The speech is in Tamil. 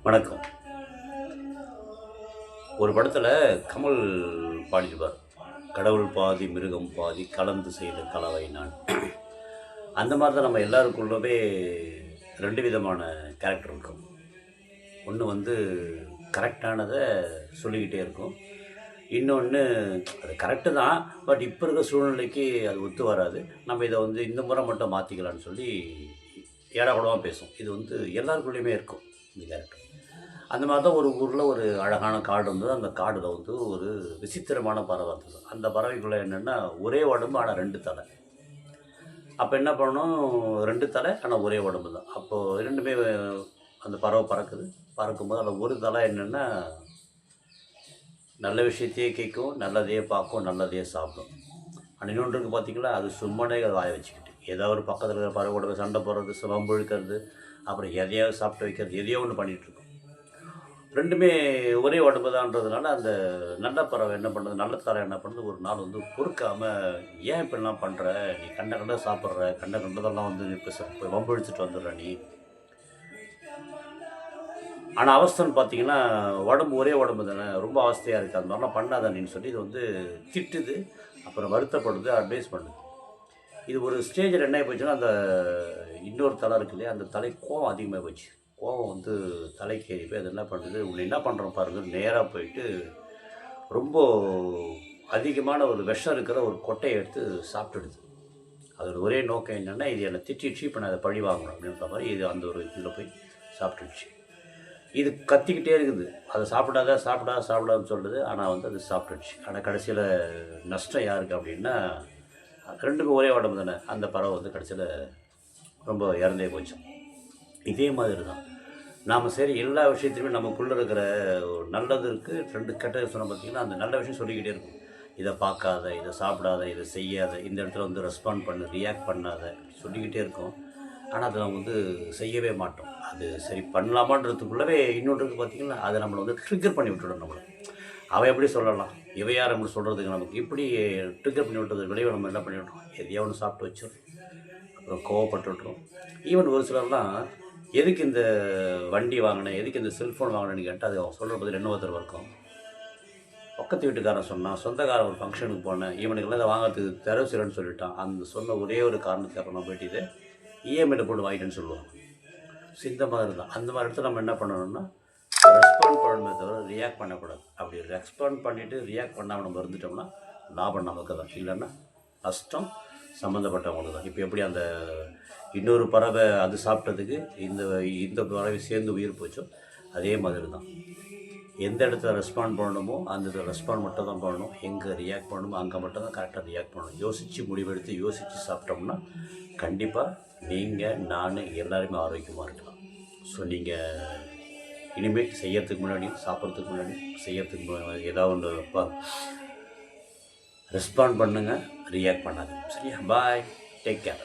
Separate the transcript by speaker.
Speaker 1: வணக்கம். ஒரு படத்தில் கமல் பாடியிருப்பார், கடவுள் பாதி மிருகம் பாதி கலந்து செய்த கலவை நான். அந்த மாதிரி தான் நம்ம எல்லாருக்குள்ளவே ரெண்டு விதமான கேரக்டர் இருக்கும். ஒன்று வந்து கரெக்டானதை சொல்லிக்கிட்டே இருக்கும், இன்னொன்று அது கரெக்டு தான், பட் இப்போ இருக்க சூழ்நிலைக்கு அது ஒத்து வராது, நம்ம இதை வந்து இந்த முறை மட்டும் மாற்றிக்கலான்னு சொல்லி ஏடாகூடமாக பேசும். இது வந்து எல்லாருக்குள்ளேயுமே இருக்கும் இந்த கேரக்டர். அந்த மாதிரி தான் ஒரு ஊரில் ஒரு அழகான காடு இருந்தது. அந்த காடில் வந்து ஒரு விசித்திரமான பறவை இருந்தது. அந்த பறவைக்குள்ளே என்னென்னா ஒரே உடம்பு ஆனால் ரெண்டு தலை. அப்போ என்ன பண்ணணும், ரெண்டு தலை ஆனால் ஒரே உடம்பு தான். அப்போது ரெண்டுமே அந்த பறவை பறக்குது. பறக்கும்போது அதில் ஒரு தலை என்னென்னா நல்ல விஷயத்தையே கேட்கும், நல்லதையே பார்க்கும், நல்லதையே சாப்பிடும். ஆனால் இன்னொன்று இருக்குது பார்த்தீங்களா, அது சும்மனே அதை வாய வச்சுக்கிட்டு ஏதோ ஒரு பக்கத்தில் இருக்கிற பறவை கூட சண்டை போடுறது, வம்பு இழுக்கிறது, அப்புறம் எதையாவது சாப்பிட்டு வைக்கிறது, எதையோ ஒன்று பண்ணிகிட்ருக்கும். ரெண்டுமே ஒரே உடம்பு தான்றதுனால அந்த நல்ல பறவை என்ன பண்ணுறது, நல்ல தலை என்ன பண்ணுறது, ஒரு நாள் வந்து பொறுக்காமல், ஏன் இப்படிலாம் பண்ணுற, நீ கண்ட சாப்பிட்ற, கண்டதெல்லாம் வந்து இப்போ வம்பு இழுத்துட்டு வந்துடுற நீ. ஆனால் அவஸ்தைன்னு பார்த்தீங்கன்னா உடம்பு ஒரே உடம்பு தானே, ரொம்ப அவஸ்தையாக இருக்குது, அந்த மாதிரிலாம் பண்ணாதானின்னு சொல்லி இது வந்து திட்டுது, அப்புறம் வருத்தப்படுது, அட்வைஸ் பண்ணுது. இது ஒரு ஸ்டேஜில் என்ன ஆகி போச்சுன்னா, அந்த இன்னொரு தலை இருக்கு இல்லையா, அந்த தலை கோவம் அதிகமாக போச்சு. கோவம் வந்து தலைக்கு ஏறி போய் அது என்ன பண்ணுது, உன்னை என்ன பண்ணுறோம் பாருங்கள், நேராக போயிட்டு ரொம்ப அதிகமான ஒரு விஷம் இருக்கிற ஒரு கொட்டையை எடுத்து சாப்பிட்டுடுது. அதோட ஒரே நோக்கம் என்னென்னா, இது என்னை திட்டிடுச்சு, இப்போ நான் அதை பழி வாங்கணும் அப்படின்ற மாதிரி இது அந்த ஒரு இதில் போய் சாப்பிட்டுடுச்சு. இது கத்திக்கிட்டே இருக்குது, அதை சாப்பிடாதுன்னு சொல்லுது, ஆனால் வந்து அது சாப்பிட்டுடுச்சு. ஆனால் கடைசியில் நஷ்டம் யாருக்கு அப்படின்னா, ரெண்டுக்கும் ஒரே உடம்பு தானே, அந்த பறவை வந்து கடைசியில் ரொம்ப இறந்தே போச்சு. இதே மாதிரி தான் நாம் சரி எல்லா விஷயத்துலையுமே நமக்குள்ளே இருக்கிற ஒரு நல்லது இருக்குது, ரெண்டு கெட்டது சொன்ன பார்த்திங்கன்னா, அந்த நல்ல விஷயம் சொல்லிக்கிட்டே இருக்கும். இதை பார்க்காத, இதை சாப்பிடாத, இதை செய்யாத, இந்த இடத்துல வந்து ரெஸ்பாண்ட் பண்ணு, ரியாக்ட் பண்ணாத, சொல்லிக்கிட்டே இருக்கும். ஆனால் அதை நம்ம வந்து செய்யவே மாட்டோம். அது சரி பண்ணலாமான்றதுக்குள்ளவே இன்னொன்று இருக்குது பார்த்திங்கன்னா, அதை நம்மளை வந்து ட்ரிக்கர் பண்ணி விட்டுடும். நம்மளை அவன் எப்படி சொல்லலாம், இவையார் நம்ம சொல்கிறதுக்கு நமக்கு இப்படி ட்ரிக்கர் பண்ணி விட்டது விளைவை நம்ம என்ன பண்ணி விட்றோம், எதையோ ஒன்று சாப்பிட்டு வச்சிடும், அப்புறம் கோவப்பட்டு விட்ருவோம். ஈவன் ஒரு சிலர்லாம் எதுக்கு இந்த வண்டி வாங்கினேன், எதுக்கு இந்த செல்ஃபோன் வாங்கினேன்னு கேட்டால் அது அவன் சொல்கிற பதில் என்ன ஒருத்தர் இருக்கும். பக்கத்து வீட்டுக்காரன் சொன்னான், சொந்தக்காரன் ஒரு ஃபங்க்ஷனுக்கு போனேன், இவனுக்கெல்லாம் இதை வாங்கிறதுக்கு தரவு சொல்லிட்டான், அந்த சொன்ன ஒரே ஒரு காரணத்துக்கு நான் போயிட்டு இதை இஎம்ஐயில் போட்டு வாங்கிட்டேன்னு சொல்லுவாங்க. இந்த மாதிரி தான். அந்த மாதிரி இடத்துல நம்ம என்ன பண்ணணும்னா, ரெஸ்பாண்ட் பண்ணணுமே தவிர ரியாக்ட் பண்ணக்கூடாது. அப்படி ரெஸ்பாண்ட் பண்ணிவிட்டு ரியாக்ட் பண்ணாமல் நம்ம இருந்துட்டோம்னா லாபம் நமக்கு தான், இல்லைன்னா நஷ்டம் சம்மந்தப்பட்டவங்களுக்கு தான். இப்போ எப்படி அந்த இன்னொரு பறவை அது சாப்பிட்டதுக்கு இந்த பறவை சேர்ந்து உயிர் போச்சோ, அதே மாதிரி தான். எந்த இடத்துல ரெஸ்பாண்ட் பண்ணணுமோ அந்த இடத்துல ரெஸ்பாண்ட் மட்டும் தான் பண்ணணும், எங்கே ரியாக்ட் பண்ணணுமோ அங்கே மட்டும் தான் கரெக்டாக ரியாக்ட் பண்ணணும். யோசித்து சாப்பிட்டோம்னா கண்டிப்பாக நீங்கள், நான் எல்லாருமே ஆரோக்கியமாக இருக்கலாம். ஸோ நீங்கள் இனிமேல் செய்யறதுக்கு முன்னாடி, சாப்பிட்றதுக்கு முன்னாடி, செய்யறதுக்கு முன்னாடி ஏதாவது ஒன்று ரெஸ்பாண்ட் பண்ணுங்கள், ரியாக்ட் பண்ணாது. சரியா? பாய், டேக் கேர்.